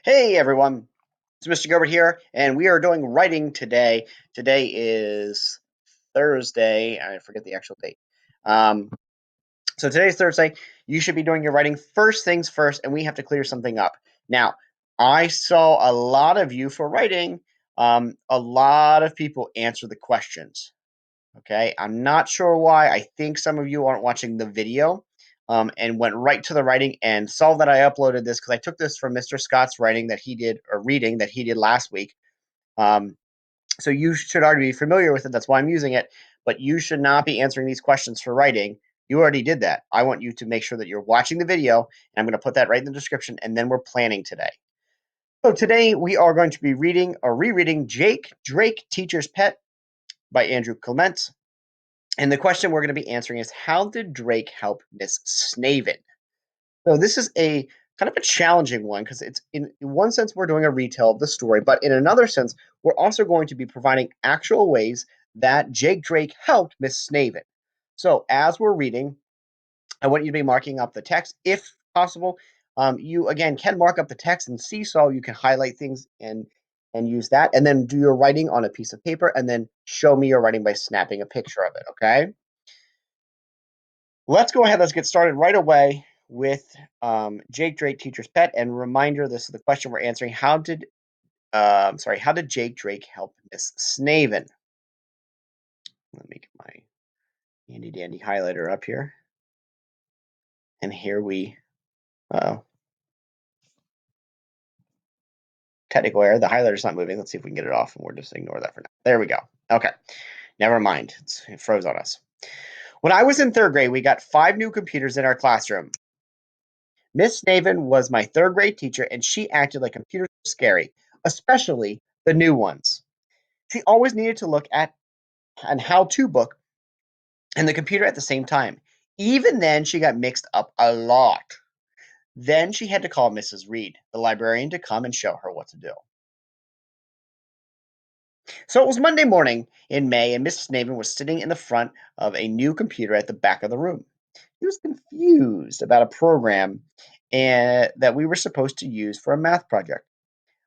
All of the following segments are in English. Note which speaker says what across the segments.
Speaker 1: Hey everyone, it's Mr. Gilbert here, and we are doing writing today. Today is Thursday. I forget the actual date. Um, so today's Thursday. You should be doing your writing first things first, and we have to clear something up. Now, I saw a lot of you for writing. A lot of people answer the questions. Okay, I'm not sure why. I think some of you aren't watching the video and went right to the writing and saw that I uploaded this because I took this from Mr. Scott's writing that he did or reading that he did last week. Um, so you should already be familiar with it. That's why I'm using it. But you should not be answering these questions for writing. You already did that. I want you to make sure that you're watching the video, and I'm going to put that right in the description, and then we're planning today. So today we are going to be reading or rereading Jake Drake Teacher's Pet by Andrew Clement. And the question we're going to be answering is, how did Drake help Miss Snaven? So this is a kind of a challenging one because it's in one sense we're doing a retell of the story, but in another sense we're also going to be providing actual ways that Jake Drake helped Miss Snaven. So as we're reading, I want you to be marking up the text if possible. You again can mark up the text in Seesaw. You can highlight things and use that, and then do your writing on a piece of paper, and then show me your writing by snapping a picture of it. Okay. Let's go ahead. Let's get started right away with Jake Drake, Teacher's Pet. And reminder: this is the question we're answering. How did Jake Drake help Miss Snaven? Let me get my handy dandy highlighter up here, and here we. Oh, technical error. The highlighter's not moving. Let's see if we can get it off, and we'll just ignore that for now. There we go. Okay, never mind. It froze on us. When I was in third grade, we got 5 new computers in our classroom. Miss Snaven was my third grade teacher, and she acted like computers were scary, especially the new ones. She always needed to look at an how-to book and the computer at the same time. Even then, she got mixed up a lot. Then she had to call Mrs. Reed, the librarian, to come and show her what to do. So it was Monday morning in May, and Mrs. Snaven was sitting in the front of a new computer at the back of the room. She was confused about a program that we were supposed to use for a math project.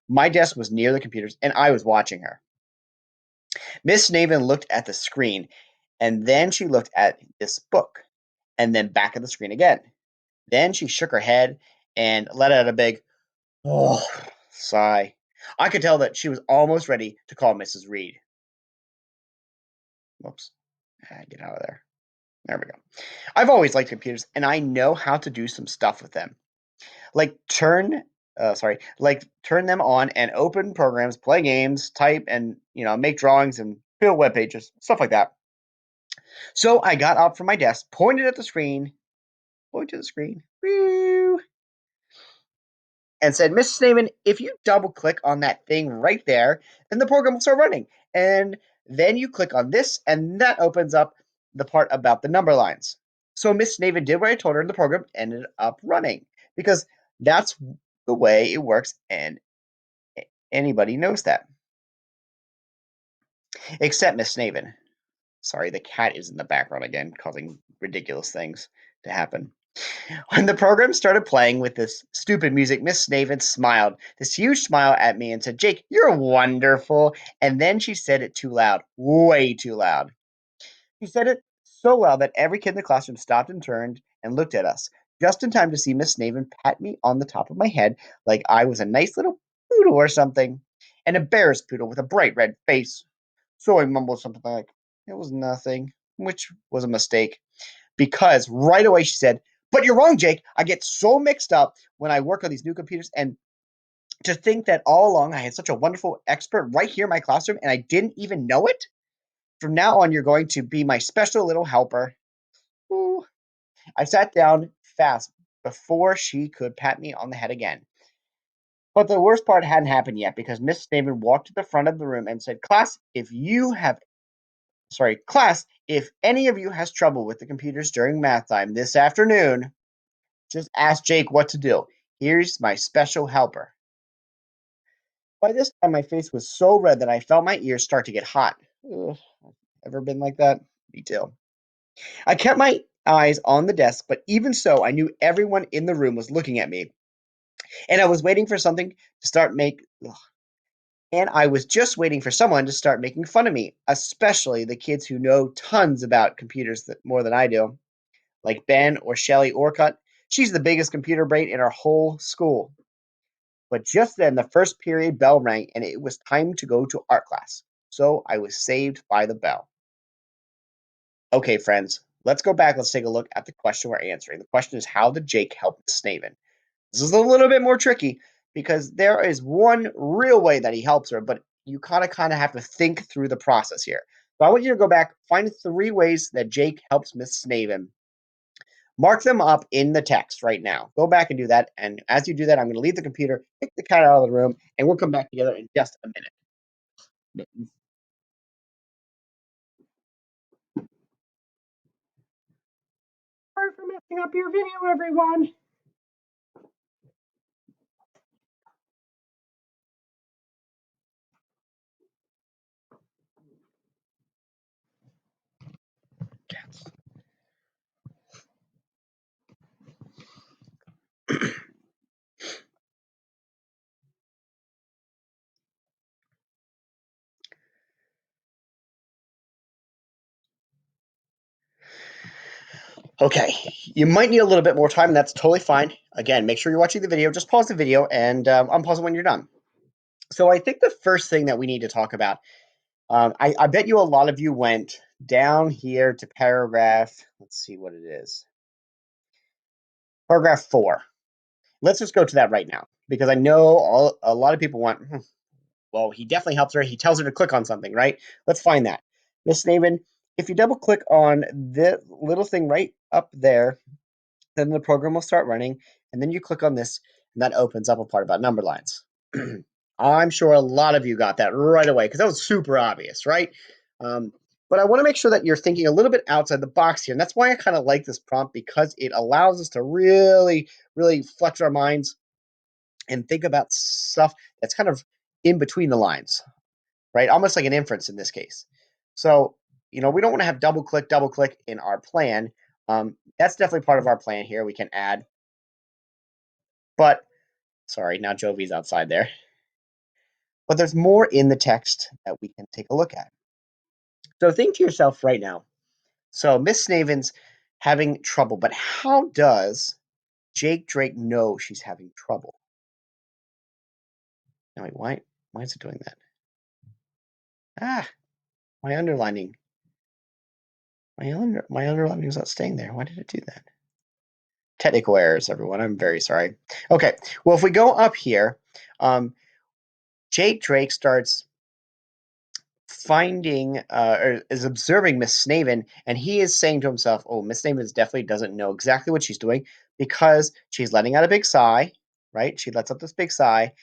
Speaker 1: My desk was near the computers, and I was watching her. Miss Snaven looked at the screen, and then she looked at this book, and then back at the screen again. Then she shook her head and let out a big, oh, sigh. I could tell that she was almost ready to call Mrs. Reed. Whoops. Get out of there. There we go. I've always liked computers, and I know how to do some stuff with them. Like turn them on and open programs, play games, type and make drawings and build web pages, stuff like that. So I got up from my desk, pointed at the screen, pointed to the screen, and said, Mrs. Snaven, if you double click on that thing right there, then the program will start running. And then you click on this, and that opens up the part about the number lines. So Miss Snaven did what I told her, and the program ended up running because that's the way it works, and anybody knows that. Except Miss Snaven. Sorry, the cat is in the background again, causing ridiculous things to happen. When the program started playing with this stupid music, Miss Snaven smiled, this huge smile at me, and said, Jake, you're wonderful. And then she said it too loud, way too loud. She said it so loud that every kid in the classroom stopped and turned and looked at us, just in time to see Miss Snaven pat me on the top of my head like I was a nice little poodle or something, and a bear's poodle with a bright red face. So I mumbled something like, it was nothing, which was a mistake because right away she said, but you're wrong, Jake. I get so mixed up when I work on these new computers, and to think that all along I had such a wonderful expert right here in my classroom and I didn't even know it. From now on, you're going to be my special little helper. Ooh. I sat down fast before she could pat me on the head again. But the worst part hadn't happened yet because Miss Snaven walked to the front of the room and said, Class, if any of you has trouble with the computers during math time this afternoon, just ask Jake what to do. Here's my special helper. By this time, my face was so red that I felt my ears start to get hot. Ugh, ever been like that? Me too. I kept my eyes on the desk, but even so, I knew everyone in the room was looking at me. And I was waiting for something to start and I was just waiting for someone to start making fun of me, especially the kids who know tons about computers more than I do, like Ben or Shelly Orcutt. She's the biggest computer brain in our whole school. But just then, the first period bell rang, and it was time to go to art class. So I was saved by the bell. Okay, friends, let's go back. Let's take a look at the question we're answering. The question is, how did Jake help Snaven? This is a little bit more tricky because there is one real way that he helps her, but you kind of have to think through the process here. So I want you to go back, find 3 ways that Jake helps Miss Snaven. Mark them up in the text right now. Go back and do that. And as you do that, I'm going to leave the computer, kick the cat out of the room, and we'll come back together in just a minute. Sorry for messing up your video, everyone. Okay, you might need a little bit more time, and that's totally fine. Again, make sure you're watching the video. Just pause the video and unpause it when you're done. So I think the first thing that we need to talk about, I bet you a lot of you went down here to paragraph, let's see what it is. Paragraph 4. Let's just go to that right now because I know a lot of people went, well, he definitely helps her. He tells her to click on something, right? Let's find that. Miss Snaven, if you double click on the little thing right up there, then the program will start running, and then you click on this, and that opens up a part about number lines. I'm sure a lot of you got that right away because that was super obvious, right? But I want to make sure that you're thinking a little bit outside the box here, and that's why I kind of like this prompt because it allows us to really, really flex our minds and think about stuff that's kind of in between the lines, right? Almost like an inference in this case. So, we don't want to have double click in our plan. That's definitely part of our plan here. We can add, but sorry, now Jovi's outside there. But there's more in the text that we can take a look at. So think to yourself right now. So Miss Snaven's having trouble, but how does Jake Drake know she's having trouble? Now wait, why is it doing that? Ah, my underlining. My underlining is not staying there. Why did it do that? Technical errors, everyone. I'm very sorry. Okay, well, if we go up here, Jake Drake starts finding or is observing Miss Snaven, and he is saying to himself, "Oh, Miss Snaven definitely doesn't know exactly what she's doing because she's letting out a big sigh, right? She lets out this big sigh.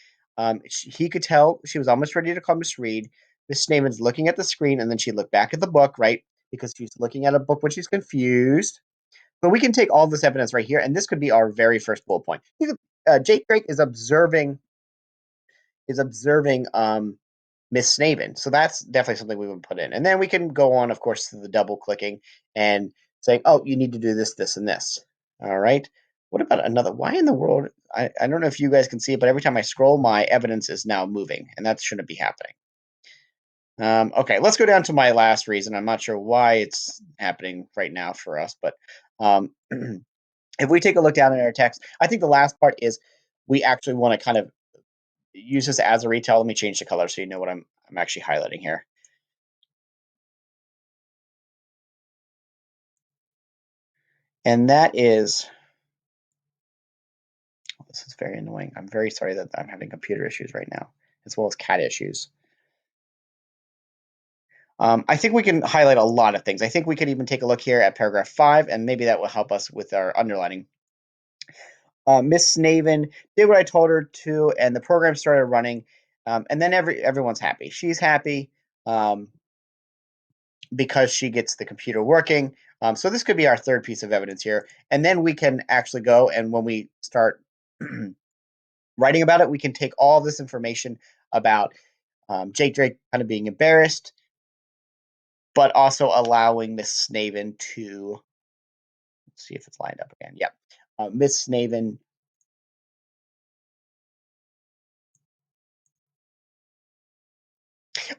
Speaker 1: He could tell she was almost ready to call Miss Reed. Miss Snaven's looking at the screen, and then she looked back at the book, right? Because she's looking at a book when she's confused. But we can take all this evidence right here, and this could be our very first bullet point. Jake Drake is observing Miss Snaven. So that's definitely something we would put in. And then we can go on, of course, to the double clicking and saying, oh, you need to do this, this, and this. All right. What about another? Why in the world? I don't know if you guys can see it, but every time I scroll, my evidence is now moving, and that shouldn't be happening. Okay, let's go down to my last reason. I'm not sure why it's happening right now for us, but if we take a look down in our text, I think the last part is we actually want to kind of use this as a retell. Let me change the color so you know what I'm actually highlighting here. And that is, this is very annoying. I'm very sorry that I'm having computer issues right now, as well as cat issues. I think we can highlight a lot of things. I think we could even take a look here at paragraph 5, and maybe that will help us with our underlining. Miss Snaven did what I told her to, and the program started running. And then everyone's happy. She's happy because she gets the computer working. So this could be our third piece of evidence here. And then we can actually go, and when we start writing about it, we can take all this information about Jake Drake kind of being embarrassed, but also allowing Miss Snaven to, let's see if it's lined up again. Yep. Miss Snaven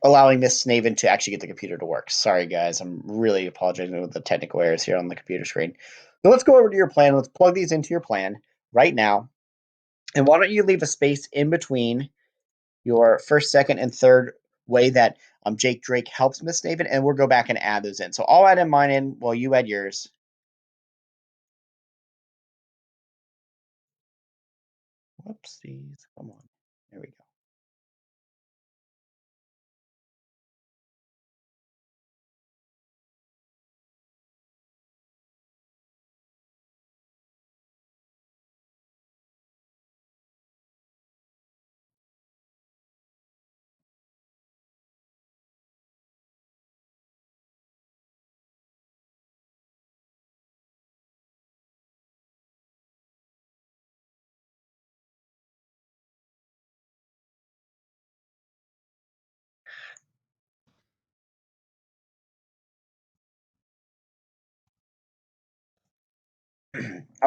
Speaker 1: allowing Miss Snaven to actually get the computer to work. Sorry, guys. I'm really apologizing with the technical errors here on the computer screen. So let's go over to your plan. Let's plug these into your plan right now. And why don't you leave a space in between your first, second, and third way that Jake Drake helps Miss Snaven, and we'll go back and add those in. So I'll add in mine in while you add yours. Whoopsies. Come on. There we go.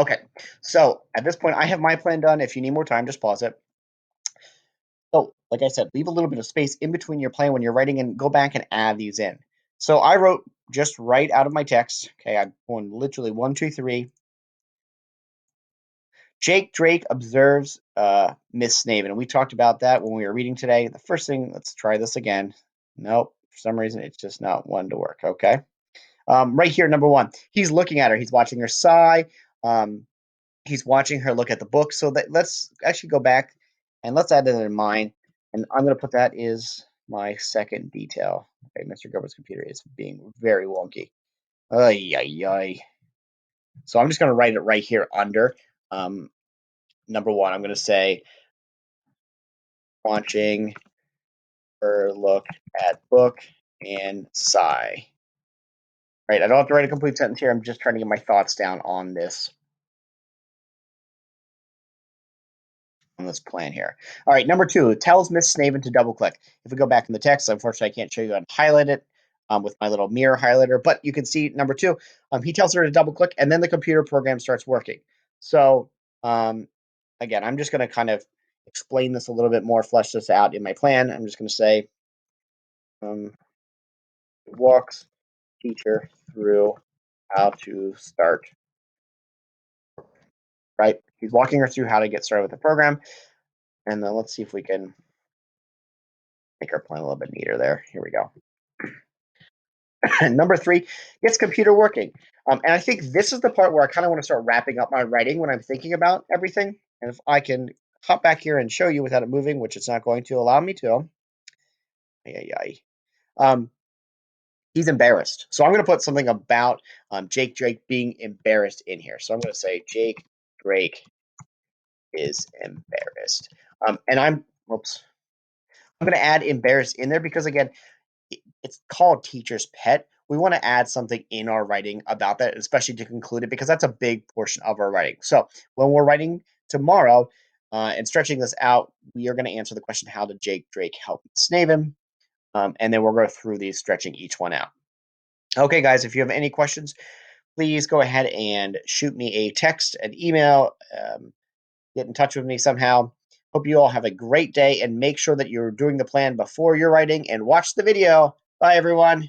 Speaker 1: Okay, so at this point, I have my plan done. If you need more time, just pause it. So, like I said, leave a little bit of space in between your plan when you're writing and go back and add these in. So I wrote just right out of my text. Okay, I'm going literally 1, 2, 3. Jake Drake observes Miss Snaven. And we talked about that when we were reading today. The first thing, let's try this again. Nope, for some reason, it's just not one to work. Okay. Right here, number 1, he's looking at her. He's watching her sigh. He's watching her look at the book. So let's actually go back and let's add that in mine. And I'm going to put that is my second detail. Okay, Mr. Gilbert's computer is being very wonky. Ay, ay, ay. So I'm just going to write it right here under number 1. I'm going to say watching her look at book and sigh. Right, I don't have to write a complete sentence here. I'm just trying to get my thoughts down on this plan here. All right, number 2, tells Miss Snaven to double click. If we go back in the text, unfortunately, I can't show you how to highlight it with my little mirror highlighter, but you can see number 2, he tells her to double click, and then the computer program starts working. So again, I'm just going to kind of explain this a little bit more, flesh this out in my plan. I'm just going to say walks teacher through how to start. Right, he's walking her through how to get started with the program, and then let's see if we can make our plan a little bit neater there. Here we go. Number 3, gets computer working. And I think this is the part where I kind of want to start wrapping up my writing when I'm thinking about everything. And if I can hop back here and show you without it moving, which it's not going to allow me to. He's embarrassed. So I'm going to put something about Jake Drake being embarrassed in here. So I'm going to say Jake Drake is embarrassed. And I'm going to add embarrassed in there because, again, it's called Teacher's Pet. We want to add something in our writing about that, especially to conclude it, because that's a big portion of our writing. So when we're writing tomorrow and stretching this out, we are going to answer the question, how did Jake Drake help Snaven? And then we'll go through these, stretching each one out. Okay, guys, if you have any questions, please go ahead and shoot me a text, an email, get in touch with me somehow. Hope you all have a great day, and make sure that you're doing the plan before you're writing, and watch the video. Bye, everyone.